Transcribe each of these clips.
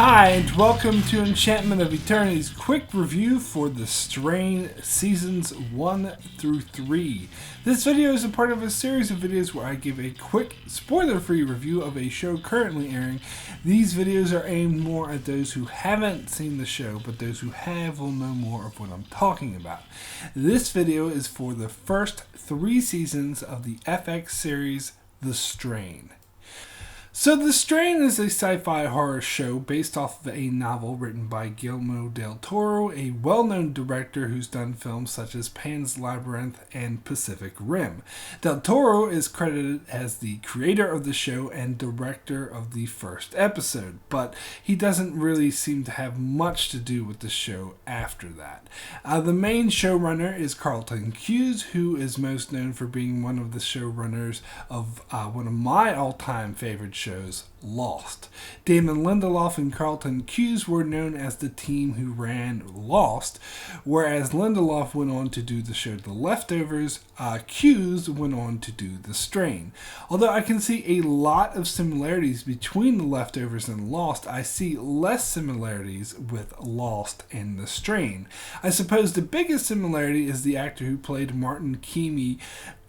Hi, and welcome to Enchantment of Eternity's quick review for The Strain Seasons 1 through 3. This video is a part of a series of videos where I give a quick, spoiler-free review of a show currently airing. These videos are aimed more at those who haven't seen the show, but those who have will know more of what I'm talking about. This video is for the first 3 seasons of the FX series The Strain. So The Strain is a sci-fi horror show based off of a novel written by Guillermo del Toro, a well-known director who's done films such as Pan's Labyrinth and Pacific Rim. Del Toro is credited as the creator of the show and director of the first episode, but he doesn't really seem to have much to do with the show after that. The main showrunner is Carlton Cuse, who is most known for being one of the showrunners of one of my all-time favorite shows, Lost. Damon Lindelof and Carlton Cuse were known as the team who ran Lost, whereas Lindelof went on to do the show The Leftovers. Cuse went on to do The Strain. Although I can see a lot of similarities between The Leftovers and Lost, I see less similarities with Lost and The Strain. I suppose the biggest similarity is the actor who played Martin Keamy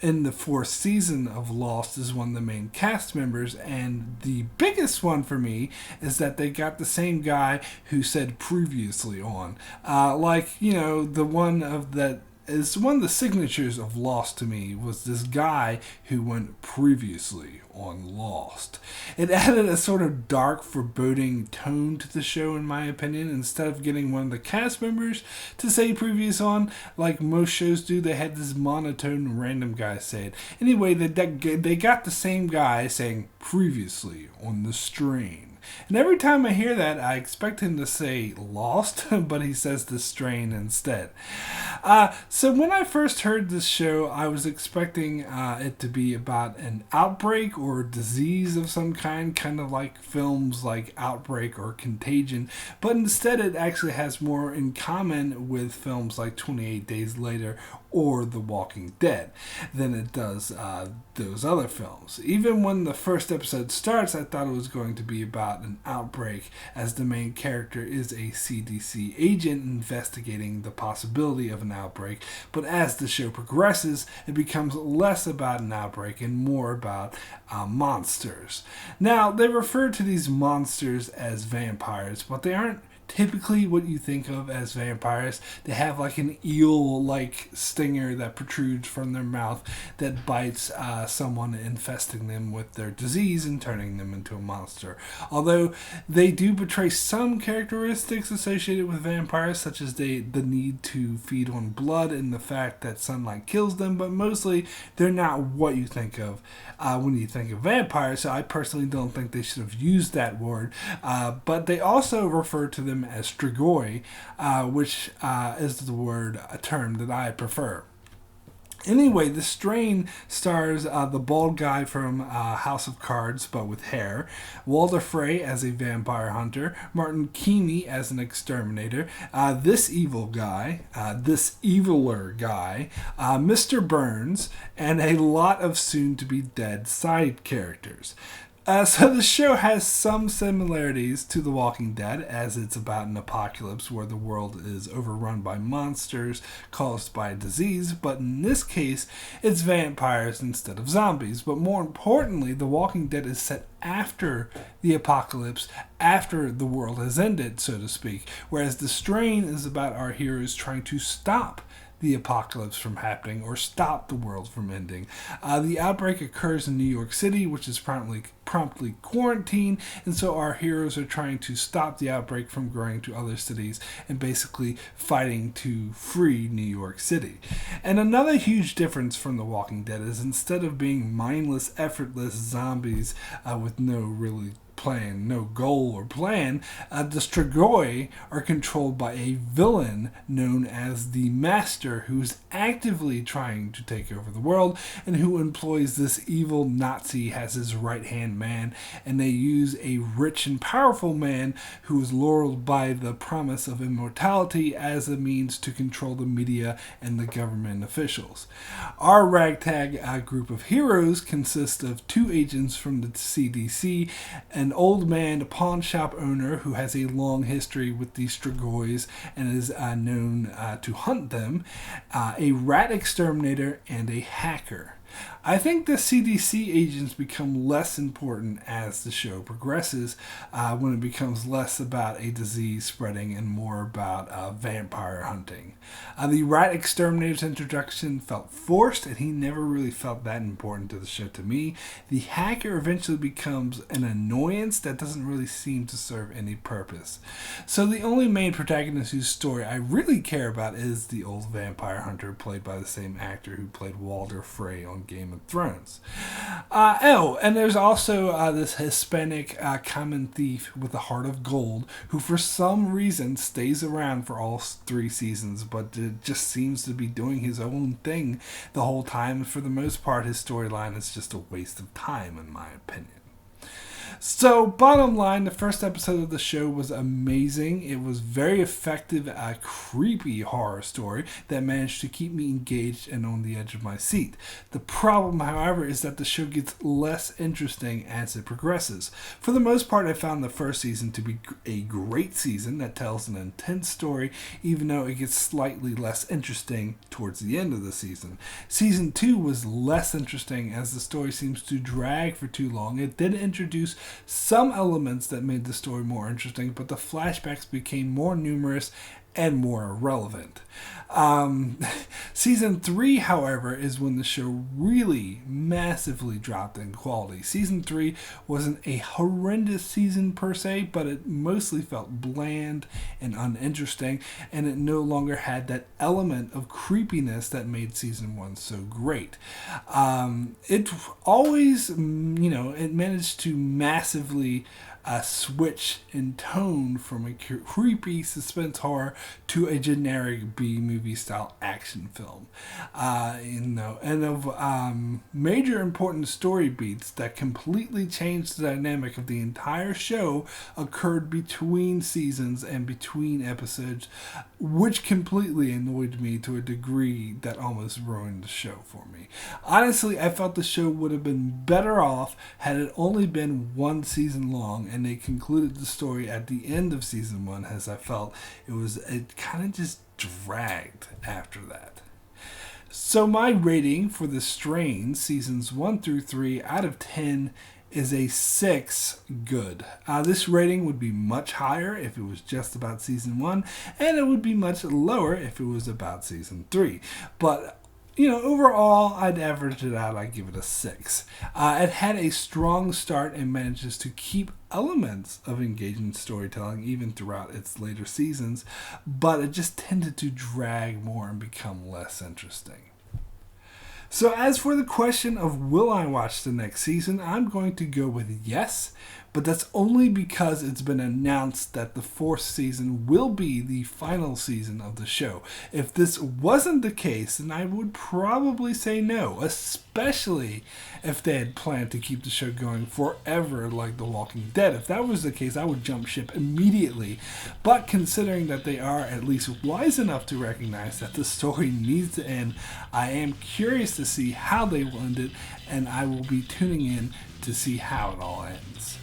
in the 4th season of Lost is one of the main cast members, and the biggest one for me is that they got the same guy who said previously on. The one of that is one of the signatures of Lost to me was this guy who went previously on Lost. It added a sort of dark, foreboding tone to the show, in my opinion. Instead of getting one of the cast members to say previous on, like most shows do, they had this monotone random guy say it. Anyway, they got the same guy saying previously on The Strain. And every time I hear that, I expect him to say Lost, but he says The Strain instead. So when I first heard this show, I was expecting it to be about an outbreak or disease of some kind of like films like Outbreak or Contagion, but instead it actually has more in common with films like 28 Days Later or The Walking Dead than it does those other films. Even when the first episode starts, I thought it was going to be about an outbreak, as the main character is a CDC agent investigating the possibility of an outbreak, but as the show progresses, it becomes less about an outbreak and more about monsters. Now, they refer to these monsters as vampires, but they aren't typically what you think of as vampires. They have like an eel-like stinger that protrudes from their mouth that bites someone, infesting them with their disease and turning them into a monster. Although they do portray some characteristics associated with vampires, such as the need to feed on blood and the fact that sunlight kills them, but mostly they're not what you think of when you think of vampires, so I personally don't think they should have used that word. But they also refer to them as strigoi, which is a term that I prefer. Anyway, The Strain stars the bald guy from House of Cards, but with hair, Walder Frey as a vampire hunter, Martin Keamy as an exterminator, this eviler guy, Mr. Burns, and a lot of soon-to-be dead side characters. So the show has some similarities to The Walking Dead, as it's about an apocalypse where the world is overrun by monsters caused by a disease, but in this case, it's vampires instead of zombies. But more importantly, The Walking Dead is set after the apocalypse, after the world has ended, so to speak, whereas The Strain is about our heroes trying to stop the apocalypse from happening or stop the world from ending. The outbreak occurs in New York City, which is promptly quarantined, and so our heroes are trying to stop the outbreak from growing to other cities and basically fighting to free New York City. And another huge difference from The Walking Dead is instead of being mindless, effortless zombies with no goal or plan, the strigoi are controlled by a villain known as the Master, who's actively trying to take over the world and who employs this evil Nazi as his right-hand man, and they use a rich and powerful man who is lured by the promise of immortality as a means to control the media and the government officials. Our ragtag group of heroes consists of 2 agents from the CDC, an an old man, a pawn shop owner who has a long history with the Strigoi and is known to hunt them, a rat exterminator, and a hacker. I think the CDC agents become less important as the show progresses, when it becomes less about a disease spreading and more about vampire hunting. The rat exterminator's introduction felt forced, and he never really felt that important to the show to me. The hacker eventually becomes an annoyance that doesn't really seem to serve any purpose. So the only main protagonist whose story I really care about is the old vampire hunter played by the same actor who played Walder Frey on Game of Thrones. And there's also this Hispanic common thief with a heart of gold who for some reason stays around for all 3 seasons, but just seems to be doing his own thing the whole time. And for the most part, his storyline is just a waste of time, in my opinion. So, bottom line, the first episode of the show was amazing. It was very effective, a creepy horror story that managed to keep me engaged and on the edge of my seat. The problem, however, is that the show gets less interesting as it progresses. For the most part, I found the first season to be a great season that tells an intense story, even though it gets slightly less interesting towards the end of the season. Season 2 was less interesting as the story seems to drag for too long. It did introduce some elements that made the story more interesting, but the flashbacks became more numerous and more irrelevant. Season 3, however, is when the show really massively dropped in quality. Season 3 wasn't a horrendous season per se, but it mostly felt bland and uninteresting, and it no longer had that element of creepiness that made Season 1 so great. It always, it managed to massively switch in tone from a creepy suspense horror to a generic B-movie style action film. And of major important story beats that completely changed the dynamic of the entire show occurred between seasons and between episodes, which completely annoyed me to a degree that almost ruined the show for me. Honestly, I felt the show would have been better off had it only been 1 season long, and they concluded the story at the end of season 1, as I felt it kind of just dragged after that. So my rating for The Strain seasons 1 through 3 out of 10 is a 6 good. This rating would be much higher if it was just about season 1, and it would be much lower if it was about season 3. But overall, I'd average it out. I'd give it a 6. It had a strong start and manages to keep elements of engaging storytelling even throughout its later seasons, but it just tended to drag more and become less interesting. So as for the question of will I watch the next season, I'm going to go with yes, but that's only because it's been announced that the 4th season will be the final season of the show. If this wasn't the case, then I would probably say no, especially if they had planned to keep the show going forever like The Walking Dead. If that was the case, I would jump ship immediately. But considering that they are at least wise enough to recognize that the story needs to end, I am curious to see how they will end it, and I will be tuning in to see how it all ends.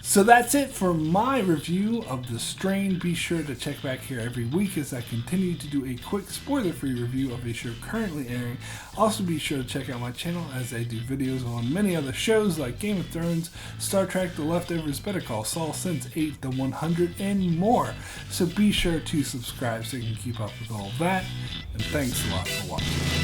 So that's it for my review of The Strain. Be sure to check back here every week as I continue to do a quick spoiler-free review of a show currently airing. Also be sure to check out my channel as I do videos on many other shows like Game of Thrones, Star Trek, The Leftovers, Better Call Saul, Sense8, The 100, and more. So be sure to subscribe so you can keep up with all of that. And thanks a lot for watching.